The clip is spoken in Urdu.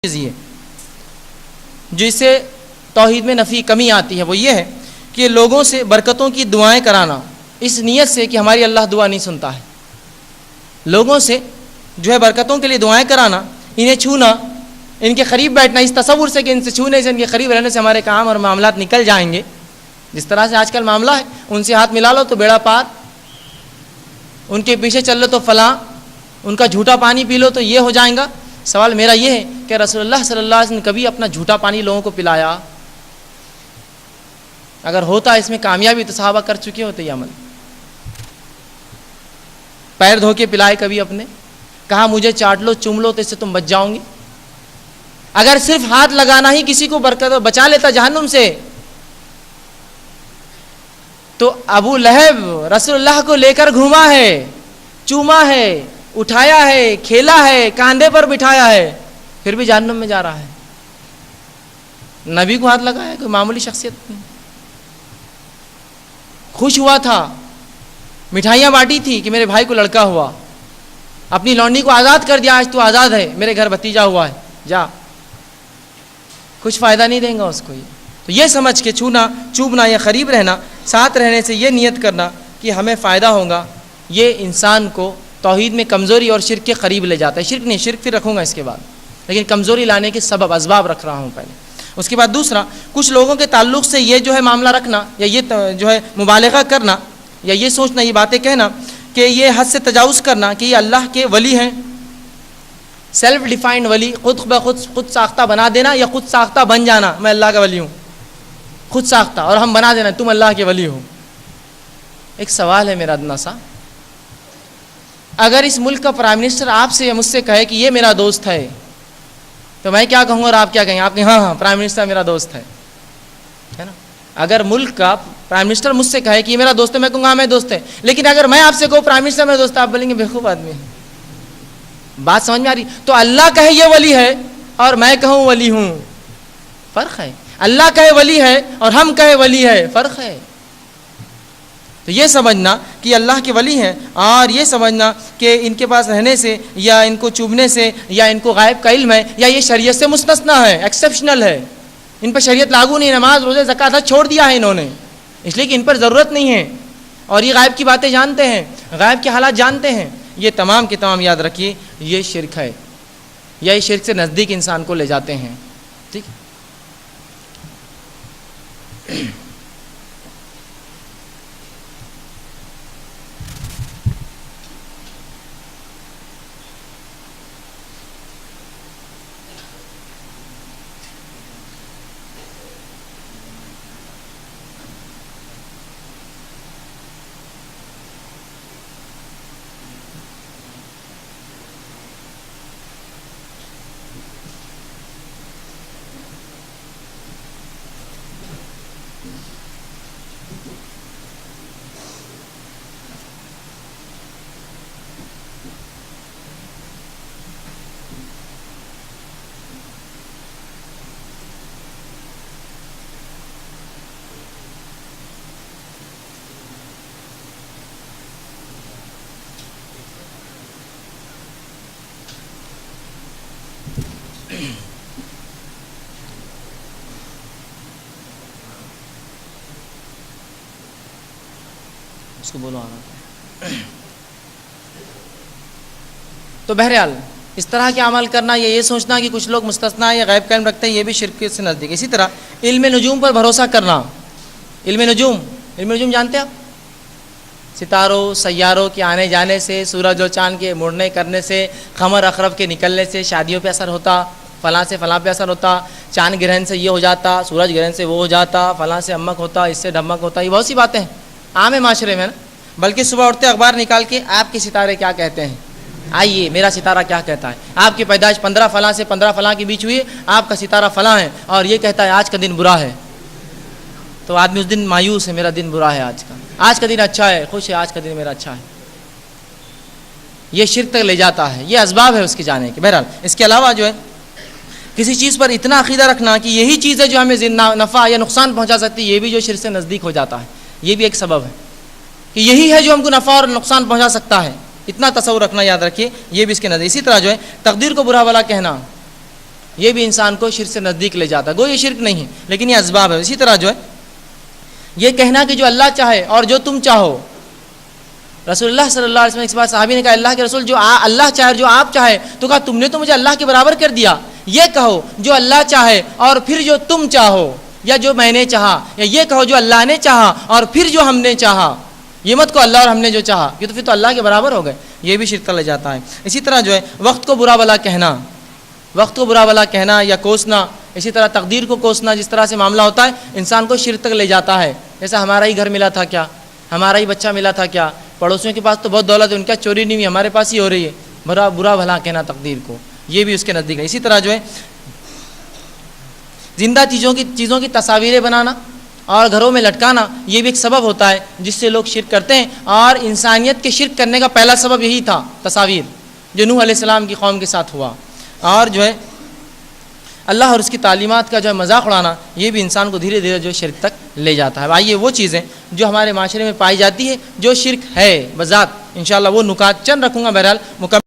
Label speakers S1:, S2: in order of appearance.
S1: چیز یہ جس سے توحید میں نفی کمی آتی ہے وہ یہ ہے کہ لوگوں سے برکتوں کی دعائیں کرانا اس نیت سے کہ ہماری اللہ دعا نہیں سنتا ہے. لوگوں سے جو ہے برکتوں کے لیے دعائیں کرانا، انہیں چھونا، ان کے قریب بیٹھنا اس تصور سے کہ ان سے چھونے سے، ان کے قریب رہنے سے ہمارے کام اور معاملات نکل جائیں گے. جس طرح سے آج کل معاملہ ہے، ان سے ہاتھ ملا لو تو بیڑا پار، ان کے پیچھے چل لو تو فلاں، ان کا جھوٹا پانی پی لو تو یہ ہو جائیں گا. سوال میرا یہ ہے کہ رسول اللہ صلی اللہ علیہ وسلم نے کبھی اپنا جھوٹا پانی لوگوں کو پلایا؟ اگر ہوتا اس میں کامیابی تو صحابہ کر چکے ہوتے یہ عمل. پیر دھو کے پلائے کبھی اپنے، کہا مجھے چاٹ لو چوم لو تو اس سے تم بچ جاؤ گے. اگر صرف ہاتھ لگانا ہی کسی کو برکت بچا لیتا جہنم سے تو ابو لہب رسول اللہ کو لے کر گھوما ہے، چوما ہے، اٹھایا ہے، کھیلا ہے، کاندھے پر بٹھایا ہے، پھر بھی جہنم میں جا رہا ہے. نبی کو ہاتھ لگایا، کوئی معمولی شخصیت نہیں. خوش ہوا تھا، مٹھائیاں بانٹی تھی کہ میرے بھائی کو لڑکا ہوا، اپنی لونڈی کو آزاد کر دیا، آج تو آزاد ہے، میرے گھر بھتیجا ہوا ہے، جا. کچھ فائدہ نہیں دیں گا اس کو یہ. تو یہ سمجھ کے چھونا، چوبنا یا قریب رہنا، ساتھ رہنے سے یہ نیت کرنا کہ ہمیں فائدہ ہوگا، یہ انسان کو توحید میں کمزوری اور شرک کے قریب لے جاتا ہے. شرک نہیں، شرک پھر رکھوں گا اس کے بعد، لیکن کمزوری لانے کے سبب اسباب رکھ رہا ہوں پہلے. اس کے بعد دوسرا، کچھ لوگوں کے تعلق سے یہ جو ہے معاملہ رکھنا یا یہ جو ہے مبالغہ کرنا یا یہ سوچنا، یہ باتیں کہنا کہ یہ حد سے تجاوز کرنا کہ یہ اللہ کے ولی ہیں، سیلف ڈیفائنڈ ولی، خود ساختہ بنا دینا یا خود ساختہ بن جانا، میں اللہ کا ولی ہوں، خود ساختہ، اور ہم بنا دینا تم اللہ کے ولی ہو. ایک سوال ہے میرا ادنا سا، اگر اس ملک کا پرائم منسٹر آپ سے یا مجھ سے کہے کہ یہ میرا دوست ہے تو میں کیا کہوں گا اور آپ کیا کہیں؟ آپ کہیں ہاں پرائم منسٹر میرا دوست ہے نا. اگر ملک کا پرائم منسٹر مجھ سے کہے کہ یہ میرا دوست ہے، میں کہوں گا ہاں میں دوست ہے. لیکن اگر میں آپ سے کہوں پرائم منسٹر میرا دوست ہے، آپ بولیں گے بیوقوف آدمی ہے. بات سمجھ میں آ رہی؟ تو اللہ کہے یہ ولی ہے اور میں کہوں ولی ہوں، فرق ہے. اللہ کہے ولی ہے اور ہم کہے ولی ہے، فرق ہے. تو یہ سمجھنا کہ اللہ کے ولی ہیں اور یہ سمجھنا کہ ان کے پاس رہنے سے یا ان کو چوبنے سے یا ان کو غائب کا علم ہے یا یہ شریعت سے مستثنا ہے، ایکسیپشنل ہے، ان پر شریعت لاگو نہیں، نماز روزے زکوٰۃ حج چھوڑ دیا ہے انہوں نے، اس لیے کہ ان پر ضرورت نہیں ہے اور یہ غائب کی باتیں جانتے ہیں، غائب کے حالات جانتے ہیں. یہ تمام کے تمام یاد رکھیے یہ شرک ہے یا یہ شرک سے نزدیک انسان کو لے جاتے ہیں. ٹھیک ہے. اس کو بولو آنا. تو بہرحال اس طرح کے عمل کرنا یا یہ سوچنا کہ کچھ لوگ مستثنا یا غیب قائم رکھتے ہیں، یہ بھی شرک سے نزدیک. اسی طرح علم نجوم پر بھروسہ کرنا. علم نجوم جانتے ہیں آپ؟ ستاروں سیاروں کے آنے جانے سے، سورج اور چاند کے مڑنے کرنے سے، قمر اخرب کے نکلنے سے شادیوں پہ اثر ہوتا، فلاں سے فلاں پہ اثر ہوتا، چاند گرہن سے یہ ہو جاتا، سورج گرہن سے وہ ہو جاتا، فلاں سے امک ہوتا، اس سے ڈھمک ہوتا. یہ بہت سی باتیں ہیں عام ہے معاشرے میں نا. بلکہ صبح اٹھتے اخبار نکال کے آپ کے ستارے کیا کہتے ہیں، آئیے میرا ستارہ کیا کہتا ہے، آپ کی پیدائش 15 فلاں سے 15 فلاں کے بیچ ہوئی، آپ کا ستارہ فلاں ہے اور یہ کہتا ہے آج کا دن برا ہے. تو آدمی اس دن مایوس ہے، میرا دن برا ہے، آج کا دن اچھا ہے، خوش ہے، آج کا دن میرا اچھا ہے. یہ شرک تک لے جاتا ہے، یہ اسباب ہے اس کے جانے کے. بہرحال اس کے علاوہ جو ہے کسی چیز پر اتنا عقیدہ رکھنا کہ یہی چیز ہے جو ہمیں نفع یا نقصان پہنچا سکتی ہے، یہ بھی جو شرک سے نزدیک ہو جاتا ہے. یہ بھی ایک سبب ہے کہ یہی ہے جو ہم کو نفع اور نقصان پہنچا سکتا ہے. اتنا تصور رکھنا، یاد رکھیے یہ بھی اس کے نزدیک. اسی طرح جو ہے تقدیر کو برا بھلا کہنا، یہ بھی انسان کو شرک سے نزدیک لے جاتا ہے. گو یہ شرک نہیں ہے لیکن یہ اسباب ہے. اسی طرح جو ہے یہ کہنا کہ جو اللہ چاہے اور جو تم چاہو. رسول اللہ صلی اللہ علیہ وسلم ایک بار صحابی نے کہا اللہ کے رسول جو اللہ چاہے اور جو آپ چاہے, تو کہا تم نے تو مجھے اللہ کے برابر کر دیا. یہ کہو جو اللہ چاہے اور پھر جو تم چاہو, یا جو میں نے چاہا, یا یہ کہو جو اللہ نے چاہا اور پھر جو ہم نے چاہا. یہ مت کو اللہ اور ہم نے جو چاہا, یہ تو پھر تو اللہ کے برابر ہو گئے. یہ بھی شرک کر لے جاتا ہے. اسی طرح جو ہے وقت کو برا بھلا کہنا, وقت کو برا بھلا کہنا یا کوسنا, اسی طرح تقدیر کو کوسنا, جس طرح سے معاملہ ہوتا ہے انسان کو شرک تک لے جاتا ہے. جیسا ہمارا ہی گھر ملا تھا کیا, ہمارا ہی بچہ ملا تھا کیا, پڑوسیوں کے پاس تو بہت دولت ہے, ان کا چوری نہیں ہوئی, ہمارے پاس ہی ہو رہی ہے. برا بھلا کہنا تقدیر کو, یہ بھی اس کے نزدیک ہے. اسی طرح جو ہے زندہ چیزوں کی تصاویریں بنانا اور گھروں میں لٹکانا, یہ بھی ایک سبب ہوتا ہے جس سے لوگ شرک کرتے ہیں. اور انسانیت کے شرک کرنے کا پہلا سبب یہی تھا, تصاویر, جو نوح علیہ السلام کی قوم کے ساتھ ہوا. اور جو ہے اللہ اور اس کی تعلیمات کا جو ہے مذاق اڑانا, یہ بھی انسان کو دھیرے دھیرے جو شرک تک لے جاتا ہے. آئیے وہ چیزیں جو ہمارے معاشرے میں پائی جاتی ہے جو شرک ہے بذات, انشاءاللہ وہ نکات چند رکھوں گا, بہرحال مکمل